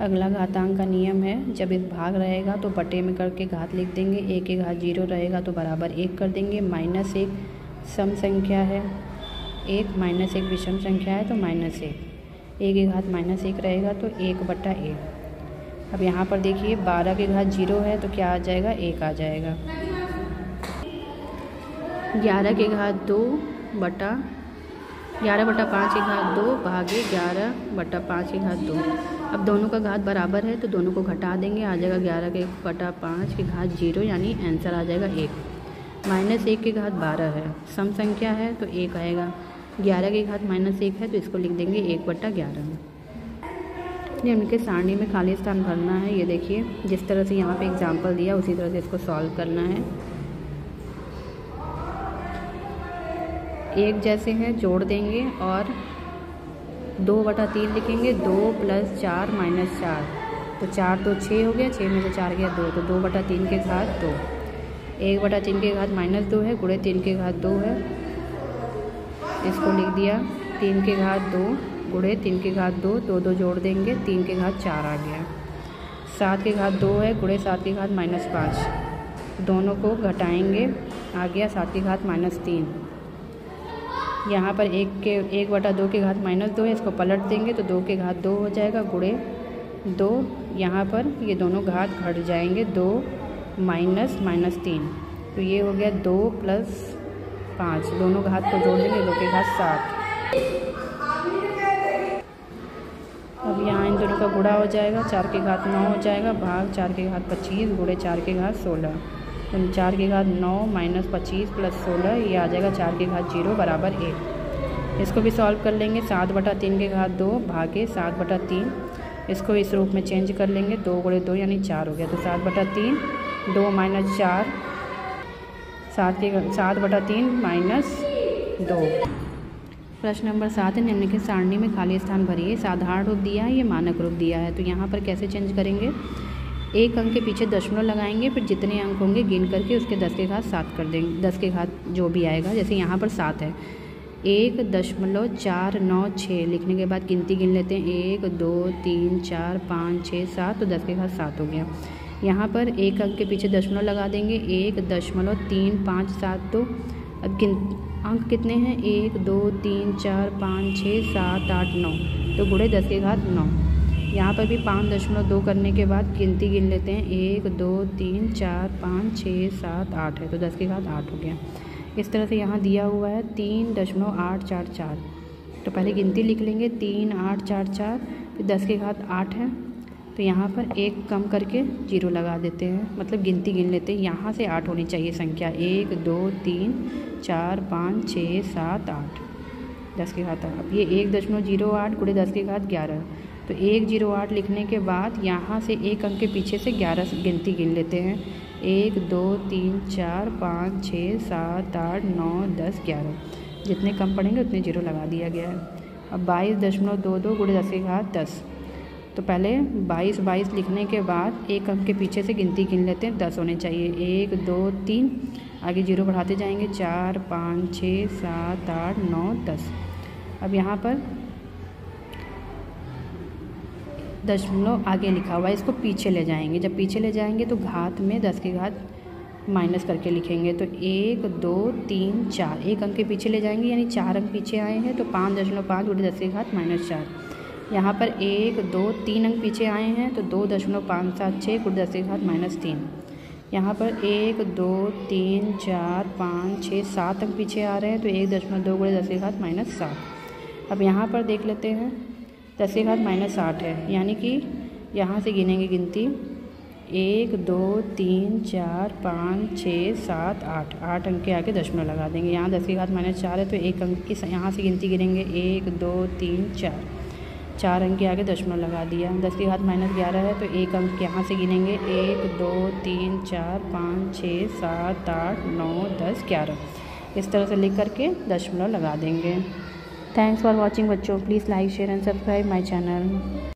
अगला घातांक का नियम है, जब एक भाग रहेगा तो बटे में करके घात लिख देंगे। एक के घात 0 रहेगा तो बराबर 1 कर देंगे। -1 सम संख्या है, 1 -1 विषम संख्या है तो -1। एक के घात -1 रहेगा तो 1/1। अब यहाँ पर देखिए 12 के घात 0 है तो क्या आ जाएगा, 1 आ जाएगा। 11 के घात 11/5 के घात 2 भागे 11/5 के घात 2। अब दोनों का घात बराबर है तो दोनों को घटा देंगे, आ जाएगा 11/5 के घात 0, यानी आंसर आ जाएगा 1। -1 के घात 12 है, सम संख्या है तो 1 आएगा। 11 के घात -1 है तो इसको लिख देंगे 1/11। निम्न के सारणी में खाली स्थान भरना है। ये देखिए जिस तरह से यहाँ पे एग्जाम्पल दिया उसी तरह से इसको सॉल्व करना है। एक जैसे हैं जोड़ देंगे और 2/3 लिखेंगे। 2 + 4 - 4 तो 4 तो 6 हो गया, 6 में से 4 गया 2 तो 2/3 के घात 2। 1/3 के घात -2 है, गुणे 3 के घात 2 है, इसको लिख दिया। 3 के घात 2 गुणे 3 के घात 2, 2 जोड़ देंगे, 3 के घात 4 आ गया। 7 के घात 2 है, गुणे 7 के घात -5, दोनों को घटाएंगे, आ गया 7 के घात -3। यहाँ पर 1/2 के घात -2 है, इसको पलट देंगे तो 2 के घात 2 हो जाएगा, गुणे 2। यहाँ पर ये दोनों घात घट जाएंगे, 2 -3 तो ये हो गया 2 + 5, दोनों घात को जोड़ देंगे, 2 के घात 7। अब यहाँ इन दोनों का गुणा हो जाएगा, 4 के घात 9 हो जाएगा, भाग 4 के घात 25 गुणे 4 के घात 16। 4 के घात 9 - 25 + 16 ये आ जाएगा 4 के घात 0 बराबर 1। इसको भी सॉल्व कर लेंगे। 7/3 के घात 2 भागे 7/3, इसको इस रूप में चेंज कर लेंगे। 2 गुणे 2 यानी 4 हो गया, तो 7/3, 2 - 4, 7/3 - 2। प्रश्न नंबर 7 है, निम्न के सारणी में खाली स्थान भरिए। साधारण रूप दिया है, ये मानक रूप दिया है, तो यहाँ पर कैसे चेंज करेंगे। एक अंक के पीछे दशमलव लगाएंगे, फिर जितने अंक होंगे गिन करके उसके 10 के घात 7 कर देंगे। 10 के घात जो भी आएगा, जैसे यहाँ पर 7 है, 1.496 लिखने के बाद गिनती गिन लेते हैं। 1 2 3 4 5 6 7 तो 10 के घात 7 हो गया। यहाँ पर एक अंक के पीछे दशमलव लगा देंगे, 1.357 अब अंक कितने हैं, 1 2 3 4 5 6 7 8 9 तो गुणे 10 के घात 9। यहाँ पर भी 5.2 करने के बाद गिनती गिन लेते हैं, 1 2 3 4 5 6 7 8 है तो 10 के घात 8 हो गया। इस तरह से यहाँ दिया हुआ है 3.844, तो पहले गिनती लिख लेंगे 3844, फिर 10 के घात 8 है तो यहाँ पर एक कम करके 0 लगा देते हैं, मतलब गिनती गिन लेते हैं। यहाँ से 8 होनी चाहिए संख्या, 1 2 3 4 5 6 7 8 10 के घात 8। अब ये 1.08 गुणे 10 के घात 11, तो 108 लिखने के बाद यहाँ से एक अंक के पीछे से 11 गिनती गिन लेते हैं, 1 2 3 4 5 6 7 8 9 10 11, जितने कम पड़ेंगे उतने 0 लगा दिया गया है। अब 22.22 गुणे 10 के घात 10, तो पहले 22 लिखने के बाद एक अंक के पीछे से गिनती गिन लेते हैं, 10 होने चाहिए, 1 2 3 आगे 0 बढ़ाते जाएंगे, 4 5 6 7 8 9 10। अब यहाँ पर दशमलव आगे लिखा हुआ है, इसको पीछे ले जाएंगे। जब पीछे ले जाएंगे तो घात में 10 के घात माइनस करके लिखेंगे, तो 1 2 3 4 एक अंक के पीछे ले जाएंगे, यानी 4 अंक पीछे आए हैं तो 5.5 गुणे 10 के घात -4। यहाँ पर 1 2 3 अंक पीछे आए हैं तो 2.576 गुणे 10 के घात -3। यहाँ पर 1 2 3 4 5 6 7 अंक पीछे आ रहे हैं तो 1.2 गुणे 10 के घात -7। अब यहाँ पर देख लेते हैं 10 के घात -8 है, यानी कि यहाँ से गिनेंगे गिनती 1 2 3 4 5 6 7 8 8 अंक के आगे दशमलव लगा देंगे। यहाँ 10 के घात -4 है तो एक अंक की यहाँ से गिनती गिनेंगे 1 2 3 4 अंक के आगे दशमलव लगा दिया। 10 के घात -11 है तो एक अंक यहाँ से गिनेंगे 1 2 3 4 5 6 7 8 9 10 11, इस तरह से लिख करके दशमलव लगा देंगे। थैंक्स फॉर वॉचिंग बच्चों, please like share and subscribe my channel.